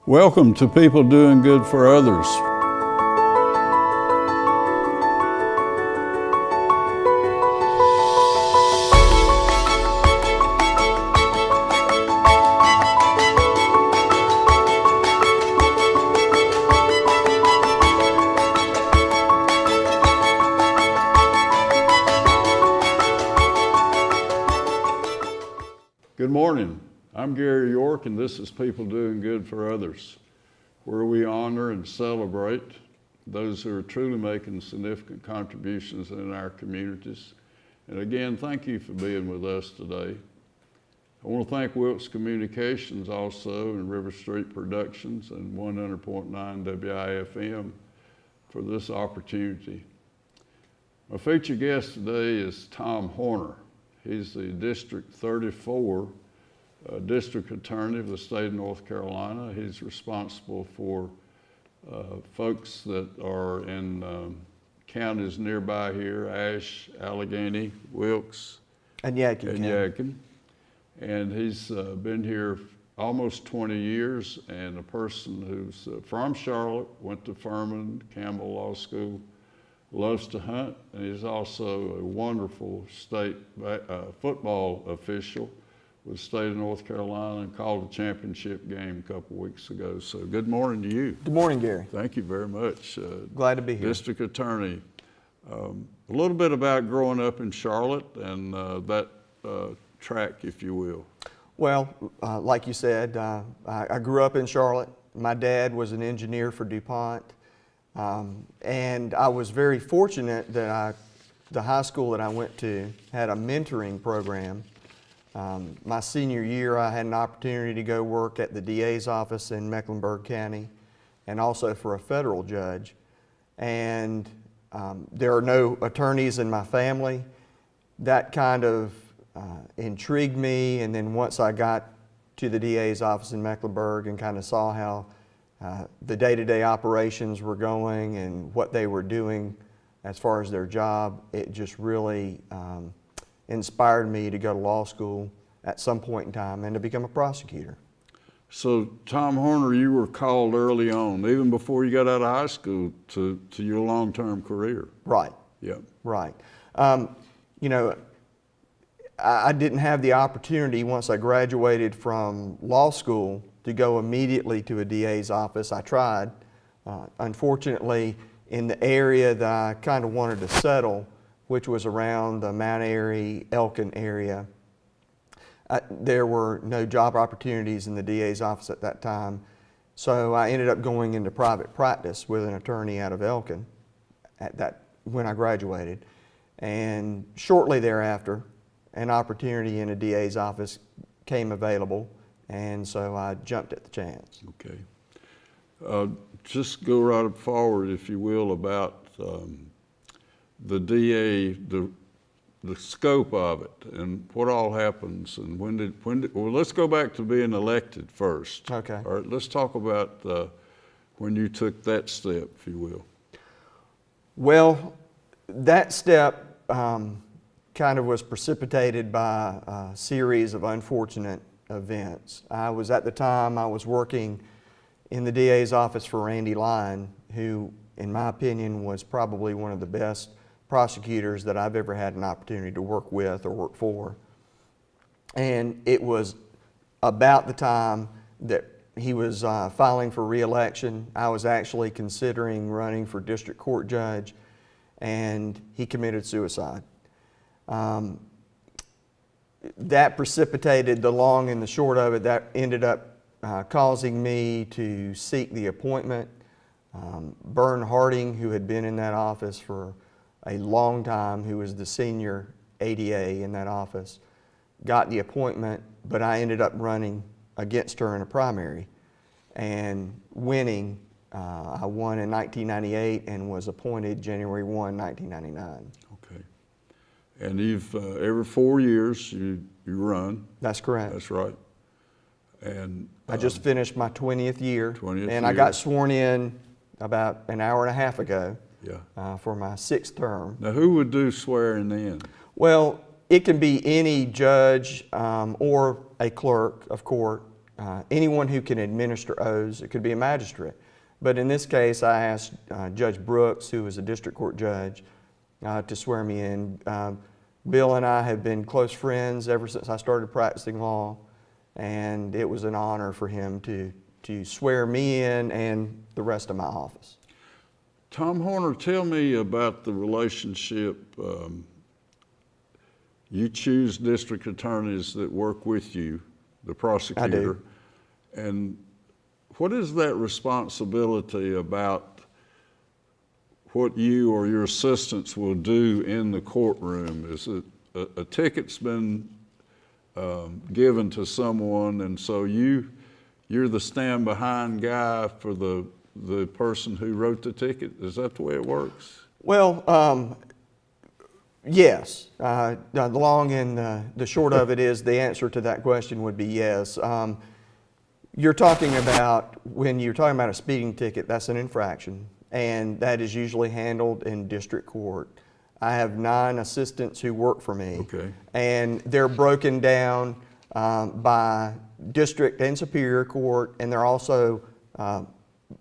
Welcome to People Doing Good for Others. Good morning. I'm Gary York, and this is People Doing Good for Others, where we honor and celebrate those who are truly making significant contributions in our communities. And again, thank you for being with us today. I want to thank Wilkes Communications also, and River Street Productions and 100.9 WIFM for this opportunity. My featured guest today is Tom Horner. He's the District 34 District Attorney of the state of North Carolina. He's responsible for folks that are in counties nearby here: Ashe, Allegheny, Wilkes, and Yadkin. And he's been here almost 20 years, and a person who's from Charlotte, went to Furman, Campbell Law School, loves to hunt, and he's also a wonderful state football official with the state of North Carolina and called a championship game a couple weeks ago. So good morning to you. Good morning, Gary. Thank you very much. Glad to be here. District Attorney. A little bit about growing up in Charlotte and that track, if you will. Well, like you said, I grew up in Charlotte. My dad was an engineer for DuPont. And I was very fortunate that the high school that I went to had a mentoring program. My senior year, I had an opportunity to go work at the DA's office in Mecklenburg County and also for a federal judge. And there are no attorneys in my family. That kind of intrigued me. And then once I got to the DA's office in Mecklenburg and kind of saw how the day-to-day operations were going and what they were doing as far as their job, it just really inspired me to go to law school at some point in time and to become a prosecutor. So Tom Horner, you were called early on, even before you got out of high school, to your long-term career. Right. Yeah. Right. You know, I didn't have the opportunity once I graduated from law school to go immediately to a DA's office. I tried. Unfortunately, in the area that I kind of wanted to settle, which was around the Mount Airy, Elkin area, there were no job opportunities in the DA's office at that time. So I ended up going into private practice with an attorney out of Elkin when I graduated. And shortly thereafter, an opportunity in a DA's office came available, and so I jumped at the chance. Okay. Just go right up forward, if you will, about the DA, the scope of it, and what all happens, and when did, well, let's go back to being elected first. Okay. All right, let's talk about when you took that step, if you will. Well, that step kind of was precipitated by a series of unfortunate events. At the time, I was working in the DA's office for Randy Lyon, who, in my opinion, was probably one of the best prosecutors that I've ever had an opportunity to work with or work for. And it was about the time that he was filing for re-election. I was actually considering running for district court judge, and he committed suicide. That precipitated the long and the short of it. That ended up causing me to seek the appointment. Bern Harding, who had been in that office for a long time, who was the senior ADA in that office, got the appointment, but I ended up running against her in a primary and winning. I won in 1998 and was appointed January 1, 1999. Okay. And you've, every 4 years you run. That's correct. That's right. And I just finished my 20th year. 20th and year. I got sworn in about an hour and a half ago. Yeah. For my 6th term. Now, who would do swearing in? Well, it can be any judge or a clerk of court anyone who can administer oaths. It could be a magistrate. But in this case, I asked Judge Brooks, who was a district court judge, to swear me in. Bill and I have been close friends ever since I started practicing law, and it was an honor for him to swear me in and the rest of my office. Tom Horner, tell me about the relationship. You choose district attorneys that work with you, the prosecutor. I do. And what is that responsibility about what you or your assistants will do in the courtroom? Is it a ticket's been given to someone, and so you're the stand behind guy for the person who wrote the ticket? Is that the way it works? Well, yes. The long and the short of it is the answer to that question would be yes. You're talking about, when you're talking about a speeding ticket, that's an infraction, and that is usually handled in district court. I have 9 assistants who work for me, Okay. and they're broken down by district and superior court, and they're also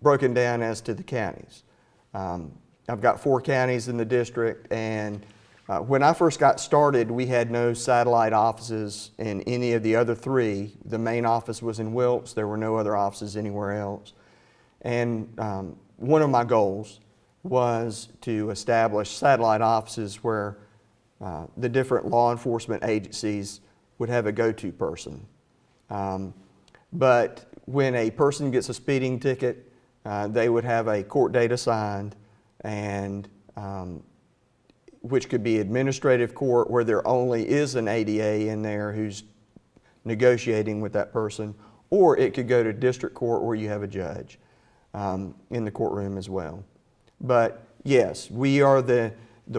broken down as to the counties. I've got 4 counties in the district, and when I first got started, we had no satellite offices in any of the other 3. The main office was in Wilkes. There were no other offices anywhere else. And one of my goals was to establish satellite offices where the different law enforcement agencies would have a go-to person. But when a person gets a speeding ticket, they would have a court date assigned, and which could be administrative court, where there only is an ADA in there who's negotiating with that person, or it could go to district court where you have a judge in the courtroom as well. But yes, we are the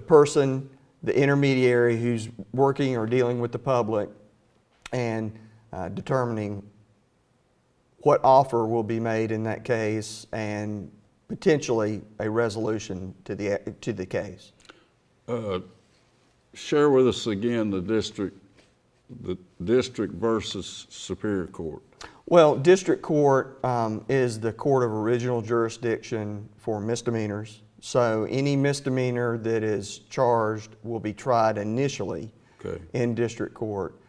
person, the intermediary who's working or dealing with the public and determining what offer will be made in that case and potentially a resolution to the case. Share with us again the district versus superior court. Well, district court is the court of original jurisdiction for misdemeanors. So any misdemeanor that is charged will be tried initially in district court.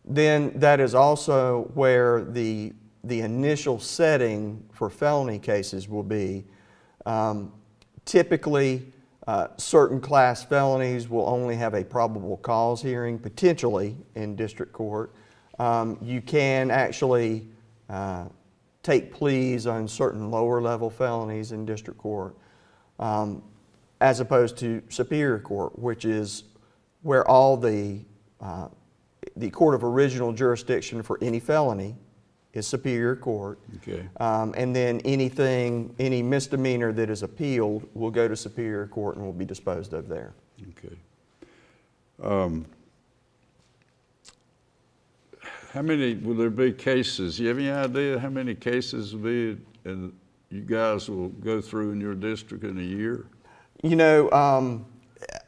Then that is also where the initial setting for felony cases will be. Typically, certain class felonies will only have a probable cause hearing, potentially in district court. You can actually take pleas on certain lower level felonies in district court, as opposed to superior court, which is where all the court of original jurisdiction for any felony is superior court. Okay. And then any misdemeanor that is appealed will go to superior court and will be disposed of there. Okay. How many will there be cases? You have any idea how many cases will be, and you guys will go through in your district in a year? You know,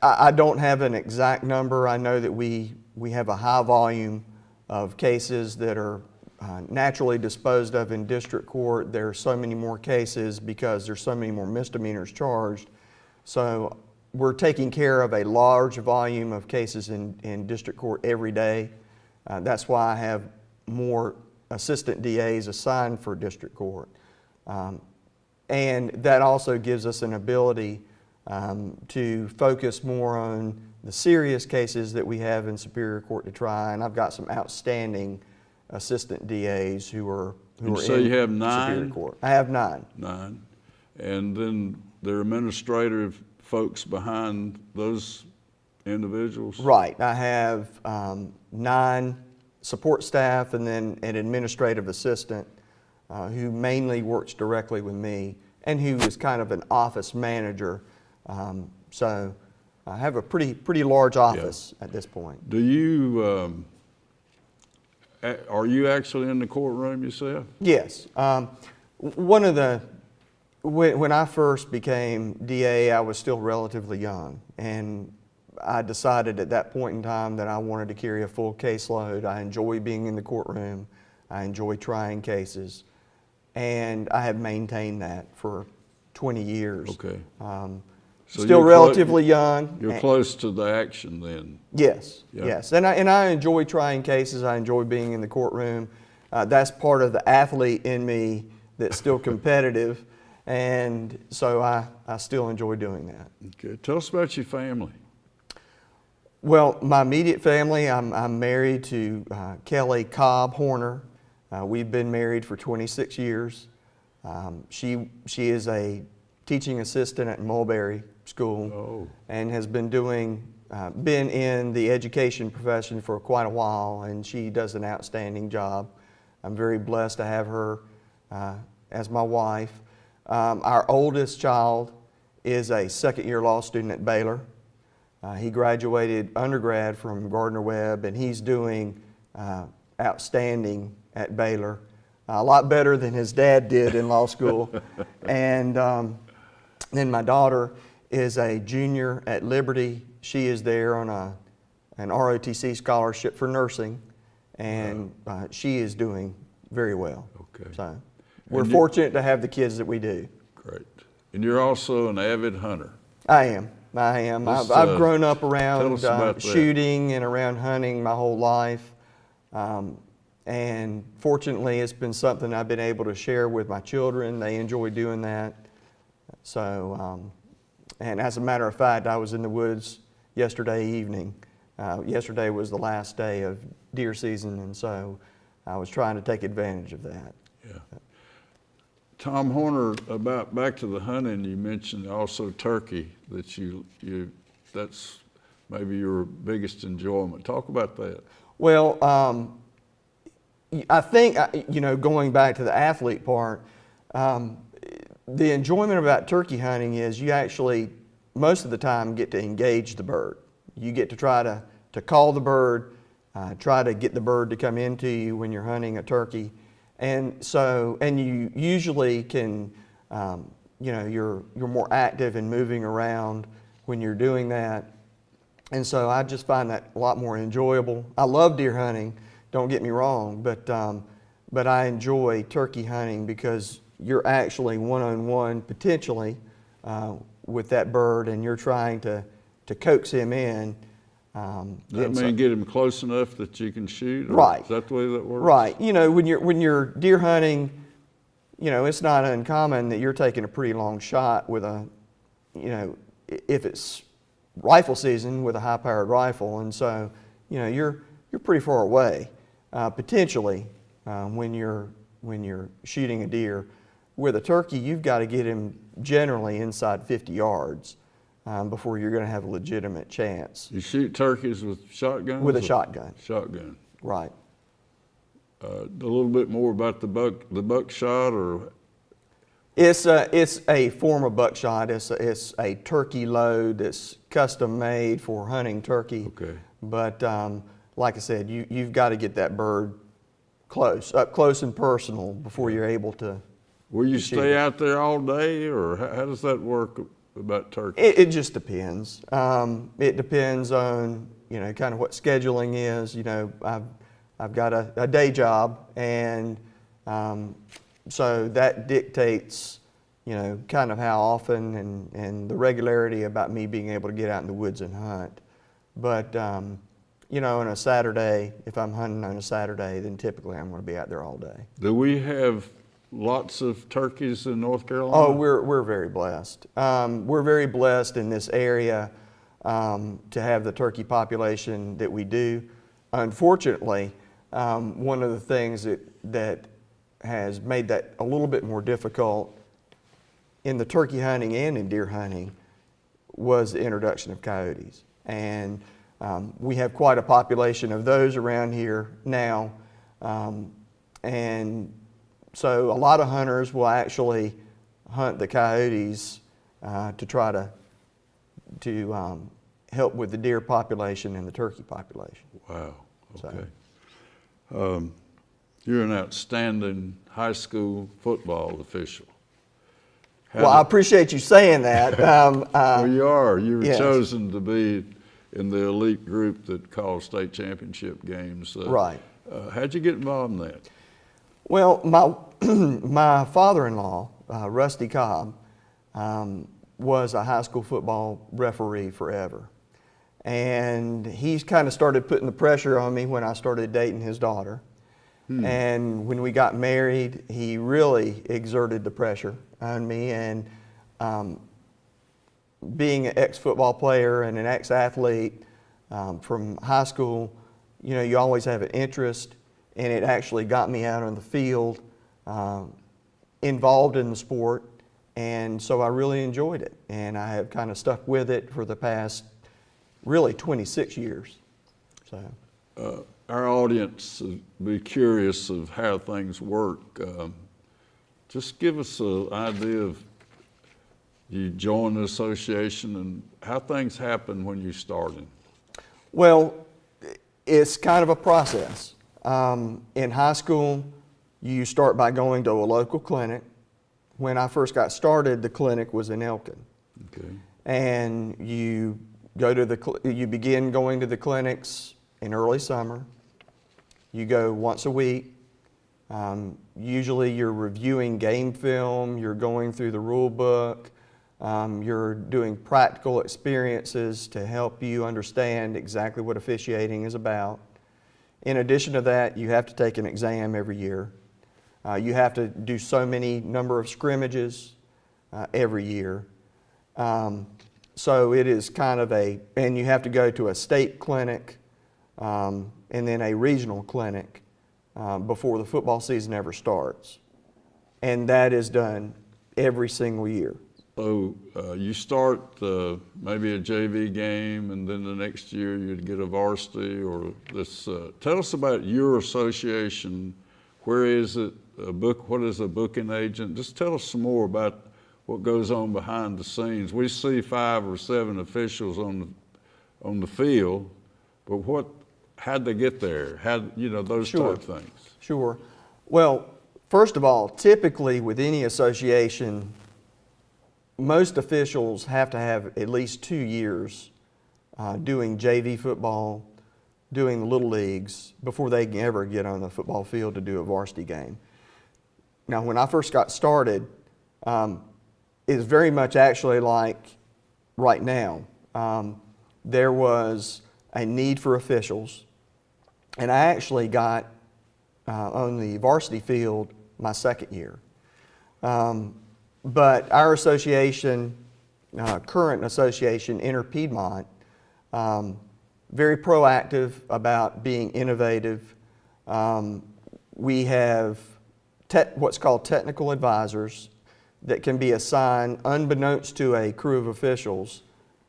I don't have an exact number. I know that we have a high volume of cases that are naturally disposed of in district court. There are so many more cases because there's so many more misdemeanors charged. So we're taking care of a large volume of cases in district court every day. That's why I have more assistant DAs assigned for district court. And that also gives us an ability to focus more on the serious cases that we have in superior court to try. And I've got some outstanding assistant DAs who are in you have 9? superior court. I have 9. 9. And then there are administrative folks behind those individuals? Right. I have 9 support staff and then an administrative assistant who mainly works directly with me and who is kind of an office manager. So I have a pretty large office at this point. Do you, are you actually in the courtroom yourself? Yes. When I first became DA, I was still relatively young, and I decided at that point in time that I wanted to carry a full caseload. I enjoy being in the courtroom. I enjoy trying cases, and I have maintained that for 20 years. Okay. So Still you're relatively young. You're close to the action then. Yes, Yeah. yes, and I enjoy trying cases. I enjoy being in the courtroom. That's part of the athlete in me that's still competitive, and so I still enjoy doing that. Okay. Tell us about your family. Well, my immediate family, I'm married to Kelly Cobb Horner. We've been married for 26 years. She is a teaching assistant at Mulberry School. Oh. And has been been in the education profession for quite a while, and she does an outstanding job. I'm very blessed to have her as my wife. Our oldest child is a second-year law student at Baylor. He graduated undergrad from Gardner-Webb, and he's doing outstanding at Baylor. A lot better than his dad did in law school. And then my daughter is a junior at Liberty. She is there on an ROTC scholarship for nursing, and she is doing very well. Okay. So we're fortunate to have the kids that we do. Great. And you're also an avid hunter. I am. I've grown up around about shooting and around hunting my whole life. And fortunately, it's been something I've been able to share with my children. They enjoy doing that. So, and as a matter of fact, I was in the woods yesterday evening. Yesterday was the last day of deer season, and so I was trying to take advantage of that. Yeah. Tom Horner, back to the hunting, you mentioned also turkey, that that's maybe your biggest enjoyment. Talk about that. Well, I think, going back to the athlete part, the enjoyment about turkey hunting is you actually, most of the time, get to engage the bird. You get to try to call the bird, try to get the bird to come into you when you're hunting a turkey. And you usually can, you're more active and moving around when you're doing that. And so I just find that a lot more enjoyable. I love deer hunting, don't get me wrong, but I enjoy turkey hunting because you're actually one-on-one potentially with that bird, and you're trying to coax him in. Does that mean get him close enough that you can shoot? Right. Is that the way that works? Right. When you're deer hunting, it's not uncommon that you're taking a pretty long shot with if it's rifle season with a high-powered rifle, and so you're pretty far away potentially when you're shooting a deer. With a turkey, you've got to get him generally inside 50 yards before you're going to have a legitimate chance. You shoot turkeys with shotguns? With a shotgun. Shotgun. Right. A little bit more about the buckshot, or? It's a form of buckshot. It's a turkey load that's custom made for hunting turkey. Okay. But like I said, you've got to get that bird up close and personal before you're able to. Will you stay out there all day, or how does that work about turkey? It just depends. It depends on kind of what scheduling is. I've got a day job, and so that dictates kind of how often and the regularity about me being able to get out in the woods and hunt. But on a Saturday, if I'm hunting on a Saturday, then typically I'm going to be out there all day. Do we have lots of turkeys in North Carolina? Oh, we're very blessed. We're very blessed in this area to have the turkey population that we do. Unfortunately, one of the things that has made that a little bit more difficult in the turkey hunting and in deer hunting was the introduction of coyotes. And we have quite a population of those around here now. And so a lot of hunters will actually hunt the coyotes to try to help with the deer population and the turkey population. Wow, okay. You're an outstanding high school football official. Well, I appreciate you saying that. Well, you are. You were yes. chosen to be in the elite group that calls state championship games. Right. How'd you get involved in that? Well, my, my father-in-law, Rusty Cobb, was a high school football referee forever. And he's kind of started putting the pressure on me when I started dating his daughter. And when we got married, he really exerted the pressure on me. And being an ex-football player and an ex-athlete from high school, you know, you always have an interest, and it actually got me out on the field, involved in the sport, and so I really enjoyed it. And I have kind of stuck with it for the past, really 26 years. So. Our audience would be curious of how things work. Just give us an idea of you join the association and how things happen when you started. Well, it's kind of a process. In high school, you start by going to a local clinic. When I first got started, the clinic was in Elkin. Okay. And you go to you begin going to the clinics in early summer. You go once a week. Usually you're reviewing game film, you're going through the rule book, you're doing practical experiences to help you understand exactly what officiating is about. In addition to that, you have to take an exam every year. You have to do so many number of scrimmages every year. So it is kind of and you have to go to a state clinic and then a regional clinic before the football season ever starts. And that is done every single year. So you start maybe a JV game, and then the next year you'd get a varsity or this. Tell us about your association. Where is it? What is a booking agent? Just tell us some more about what goes on behind the scenes. We see 5 or 7 officials on the field, but how'd they get there? Those Sure. type things. Sure. Well, first of all, typically with any association, most officials have to have at least 2 years doing JV football, doing the little leagues, before they can ever get on the football field to do a varsity game. Now, when I first got started, it's very much actually like right now. There was a need for officials, and I actually got on the varsity field my second year. But our association, current association, Inter-Piedmont, very proactive about being innovative. We have what's called technical advisors that can be assigned unbeknownst to a crew of officials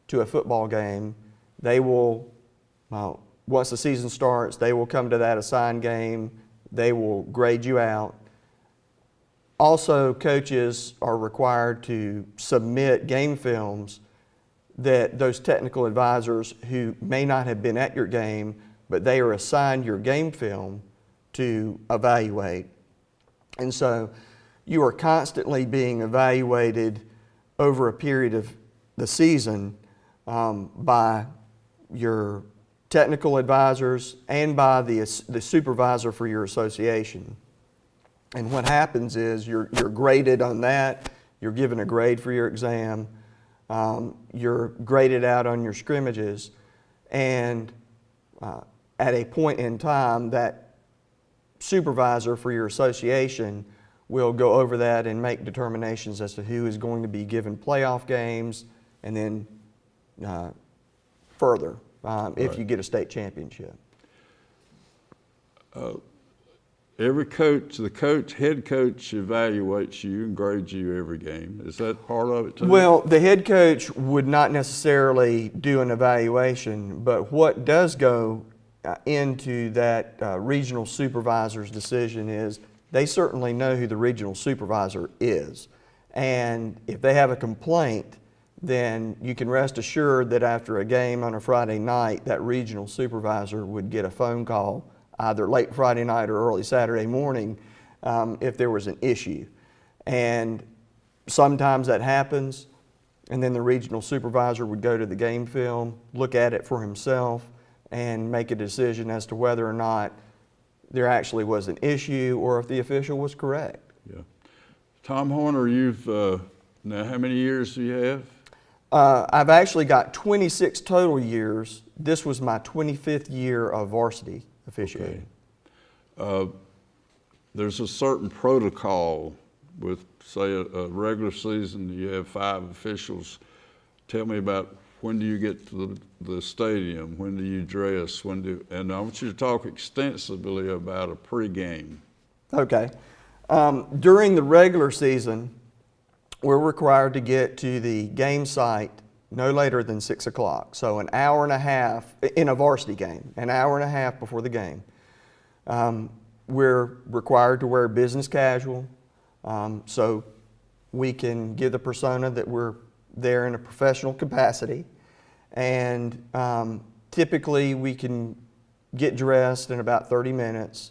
to a football game. They will, once the season starts, they will come to that assigned game. They will grade you out. Also, coaches are required to submit game films that those technical advisors who may not have been at your game, but they are assigned your game film to evaluate. And so you are constantly being evaluated over a period of the season by your technical advisors and by the supervisor for your association. And what happens is you're graded on that, you're given a grade for your exam, you're graded out on your scrimmages, and at a point in time that supervisor for your association will go over that and make determinations as to who is going to be given playoff games, and then further if you get a state championship. Every coach, head coach evaluates you and grades you every game. Is that part of it too? Well, the head coach would not necessarily do an evaluation, but what does go into that regional supervisor's decision is they certainly know who the regional supervisor is. And if they have a complaint, then you can rest assured that after a game on a Friday night, that regional supervisor would get a phone call either late Friday night or early Saturday morning if there was an issue. And sometimes that happens, and then the regional supervisor would go to the game film, look at it for himself, and make a decision as to whether or not there actually was an issue or if the official was correct. Yeah. Tom Horner, you've, now how many years do you have? I've actually got 26 total years. This was my 25th year of varsity officiating. Okay. There's a certain protocol with, say, a regular season, you have 5 officials. Tell me about when do you get to the stadium? When do you dress? And I want you to talk extensively about a pregame. Okay. During the regular season, we're required to get to the game site no later than 6 o'clock. So an hour and a half, in a varsity game, an hour and a half before the game. We're required to wear business casual, so we can give the persona that we're there in a professional capacity. And typically we can get dressed in about 30 minutes.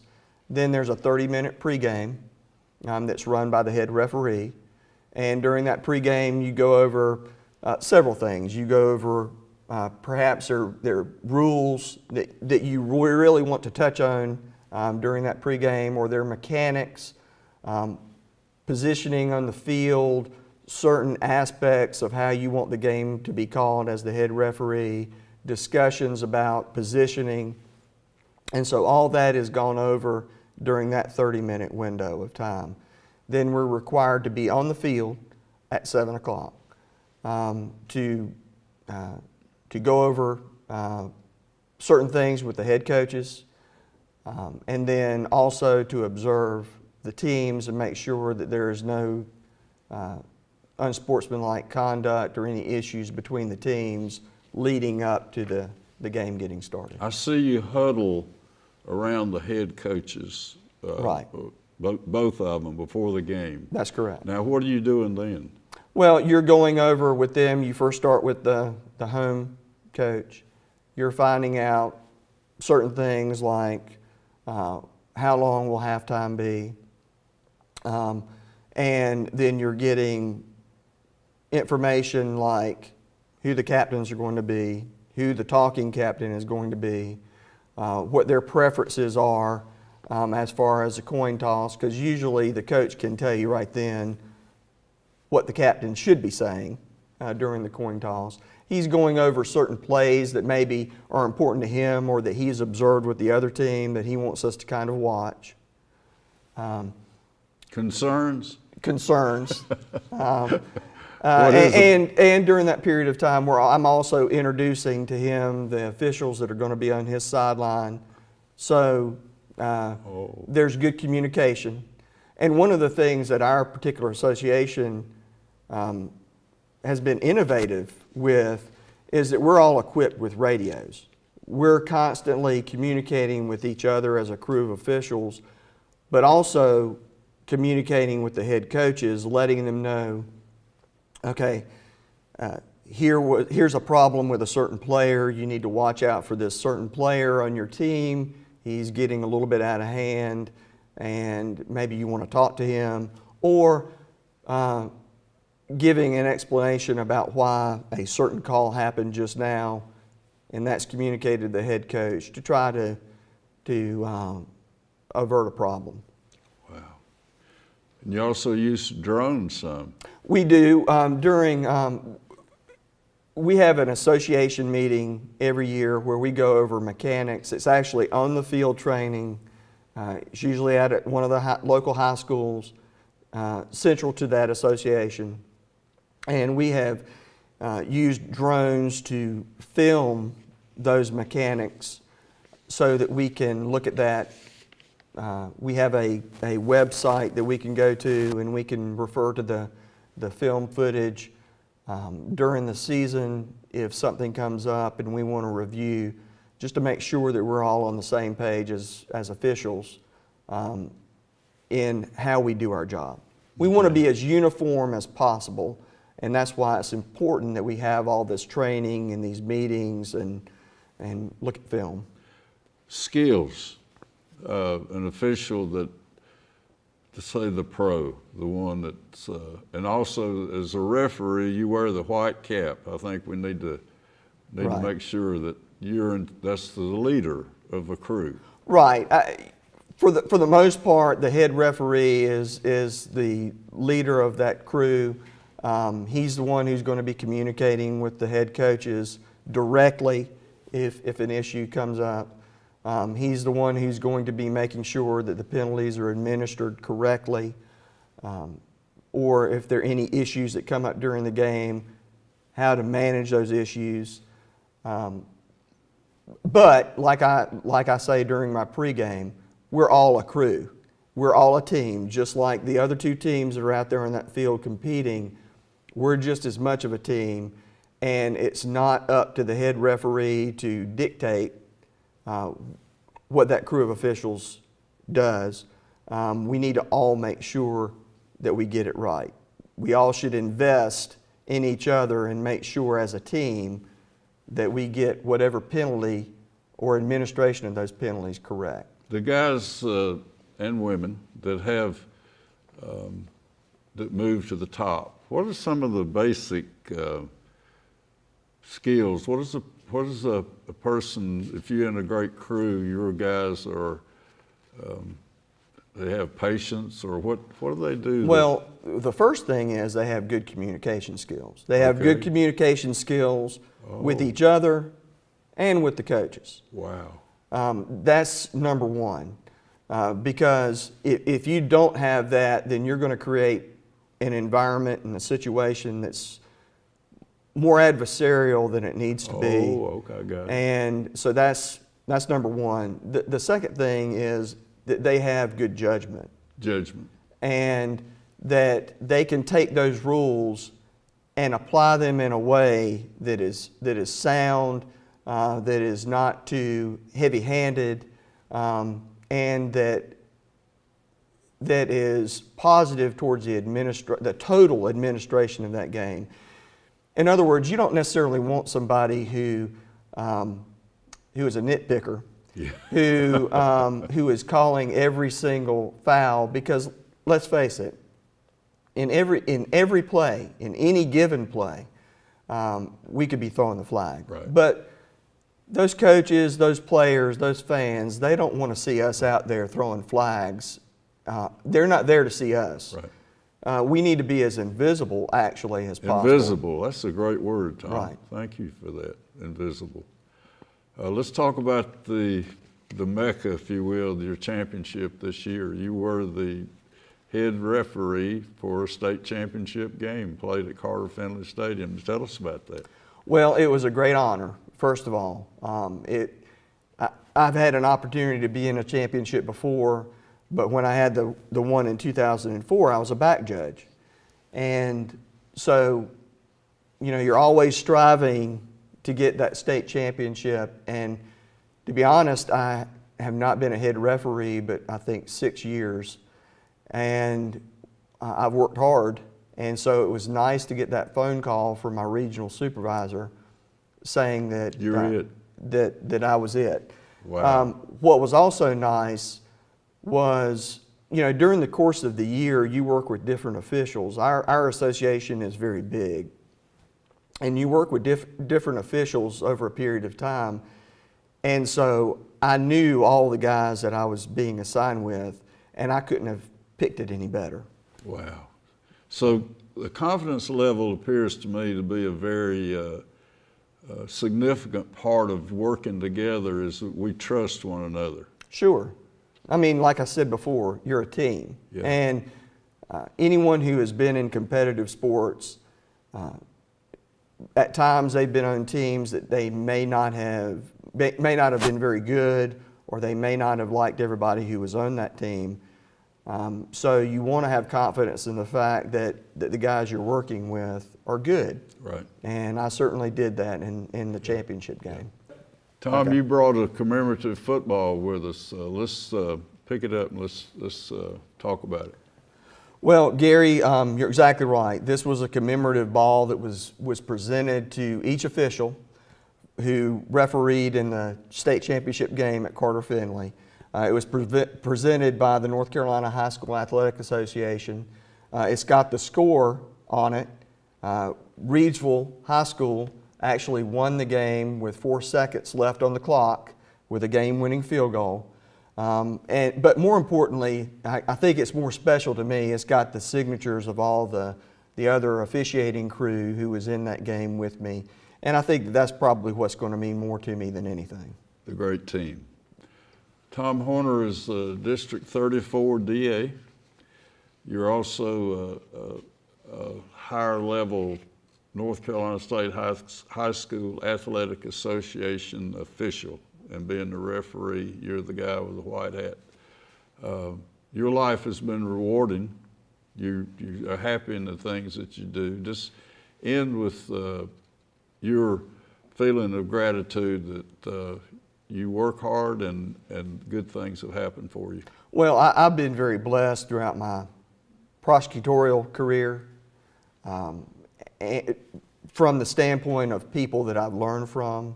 Then there's a 30-minute pregame that's run by the head referee. And during that pregame, you go over several things. You go over perhaps there are rules that you really want to touch on during that pregame, or their mechanics, positioning on the field, certain aspects of how you want the game to be called as the head referee, discussions about positioning. And so all that is gone over during that 30-minute window of time. Then we're required to be on the field at 7 o'clock to go over certain things with the head coaches, and then also to observe the teams and make sure that there is no unsportsmanlike conduct or any issues between the teams leading up to the game getting started. I see you huddle around the head coaches, Right. Both of them before the game. That's correct. Now, what are you doing then? Well, you're going over with them. You first start with the home coach. You're finding out certain things like how long will halftime be, and then you're getting information like who the captains are going to be, who the talking captain is going to be, what their preferences are as far as a coin toss, because usually the coach can tell you right then what the captain should be saying during the coin toss. He's going over certain plays that maybe are important to him or that he's observed with the other team that he wants us to kind of watch. Concerns? Concerns. And during that period of time where I'm also introducing to him the officials that are going to be on his sideline. So there's good communication. And one of the things that our particular association has been innovative with is that we're all equipped with radios. We're constantly communicating with each other as a crew of officials, but also communicating with the head coaches, letting them know, okay, here's a problem with a certain player. You need to watch out for this certain player on your team. He's getting a little bit out of hand, and maybe you want to talk to him, or giving an explanation about why a certain call happened just now, and that's communicated to the head coach to try to avert a problem. Wow. And you also use drones some. We do. We have an association meeting every year where we go over mechanics. It's actually on the field training. It's usually at one of the local high schools central to that association. And we have used drones to film those mechanics so that we can look at that. We have a website that we can go to, and we can refer to the film footage during the season if something comes up and we want to review, just to make sure that we're all on the same page as officials in how we do our job. We want to be as uniform as possible, and that's why it's important that we have all this training and these meetings and look at film. Skills. An official that, to say the pro, the one that's, and also as a referee, you wear the white cap. I think we need to make sure that that's the leader of a crew. Right. For the most part, the head referee is the leader of that crew. He's the one who's going to be communicating with the head coaches directly if an issue comes up. He's the one who's going to be making sure that the penalties are administered correctly, or if there are any issues that come up during the game, how to manage those issues. But like I say during my pregame, we're all a crew. We're all a team, just like the other two teams that are out there on that field competing. We're just as much of a team, and it's not up to the head referee to dictate what that crew of officials does. We need to all make sure that we get it right. We all should invest in each other and make sure as a team that we get whatever penalty or administration of those penalties correct. The guys and women that have that move to the top, what are some of the basic skills? What is a person, if you're in a great crew, your guys are, they have patience, or what do they do? Well, the first thing is they have good communication skills. They have good communication skills with each other and with the coaches. Wow. That's number one, because if you don't have that, then you're going to create an environment and a situation that's more adversarial than it needs to be. Oh, okay, got it. And so that's number one. The second thing is that they have good judgment. Judgment. And that they can take those rules and apply them in a way that is sound, that is not too heavy-handed, and that is positive towards the total administration of that game. In other words, you don't necessarily want somebody who is a nitpicker, who is calling every single foul, because let's face it, in every play, in any given play, we could be throwing the flag. Right. But those coaches, those players, those fans, they don't want to see us out there throwing flags. They're not there to see us. Right. We need to be as invisible, actually, as possible. Invisible, that's a great word, Tom. Right. Thank you for that, invisible. Let's talk about the Mecca, if you will, your championship this year. You were the head referee for a state championship game played at Carter Finley Stadium. Tell us about that. Well, it was a great honor, first of all. I've had an opportunity to be in a championship before, but when I had the one in 2004, I was a back judge. And so, you know, you're always striving to get that state championship. And to be honest, I have not been a head referee, but I think 6 years. And I've worked hard. And so it was nice to get that phone call from my regional supervisor saying that that I was it. Wow. What was also nice was, you know, during the course of the year, you work with different officials. Our association is very big, and you work with different officials over a period of time. And so I knew all the guys that I was being assigned with, and I couldn't have picked it any better. Wow. So the confidence level appears to me to be a very significant part of working together, is that we trust one another. Sure. I mean, like I said before, you're a team. Yeah. And anyone who has been in competitive sports, at times they've been on teams that they may not have been very good, or they may not have liked everybody who was on that team. So you want to have confidence in the fact that the guys you're working with are good. Right. And I certainly did that in the championship game. Tom, Okay. you brought a commemorative football with us. Let's pick it up and let's talk about it. Well, Gary, you're exactly right. This was a commemorative ball that was presented to each official who refereed in the state championship game at Carter Finley. It was presented by the North Carolina High School Athletic Association. It's got the score on it. Reidsville High School actually won the game with 4 seconds left on the clock with a game-winning field goal. But more importantly, I think it's more special to me, it's got the signatures of all the other officiating crew who was in that game with me. And I think that's probably what's going to mean more to me than anything. The great team. Tom Horner is the District 34 DA. You're also a higher level North Carolina State High School Athletic Association official, and being the referee, you're the guy with the white hat. Your life has been rewarding. You are happy in the things that you do. Just end with your feeling of gratitude that you work hard and good things have happened for you. Well, I've been very blessed throughout my prosecutorial career, from the standpoint of people that I've learned from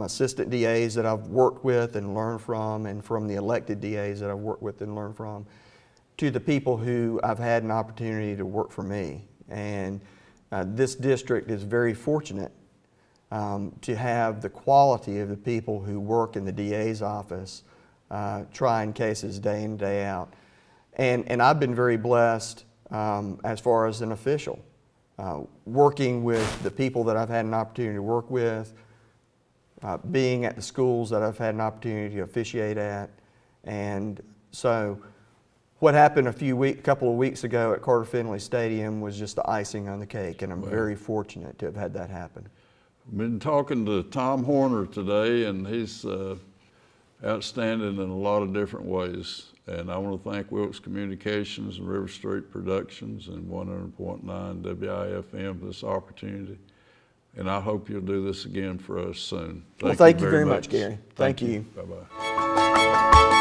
assistant DAs that I've worked with and learned from, and from the elected DAs that I've worked with and learned from, to the people who I've had an opportunity to work for me. And this district is very fortunate to have the quality of the people who work in the DA's office trying cases day in, day out. And I've been very blessed as far as an official, working with the people that I've had an opportunity to work with, being at the schools that I've had an opportunity to officiate at. And so what happened a couple of weeks ago at Carter Finley Stadium was just the icing on the cake, and I'm very fortunate to have had that happen. I've been talking to Tom Horner today, and he's outstanding in a lot of different ways. And I want to thank Wilkes Communications and River Street Productions and 100.9 WIFM for this opportunity. And I hope you'll do this again for us soon. Thank you very much, Gary. Thank you. Bye-bye.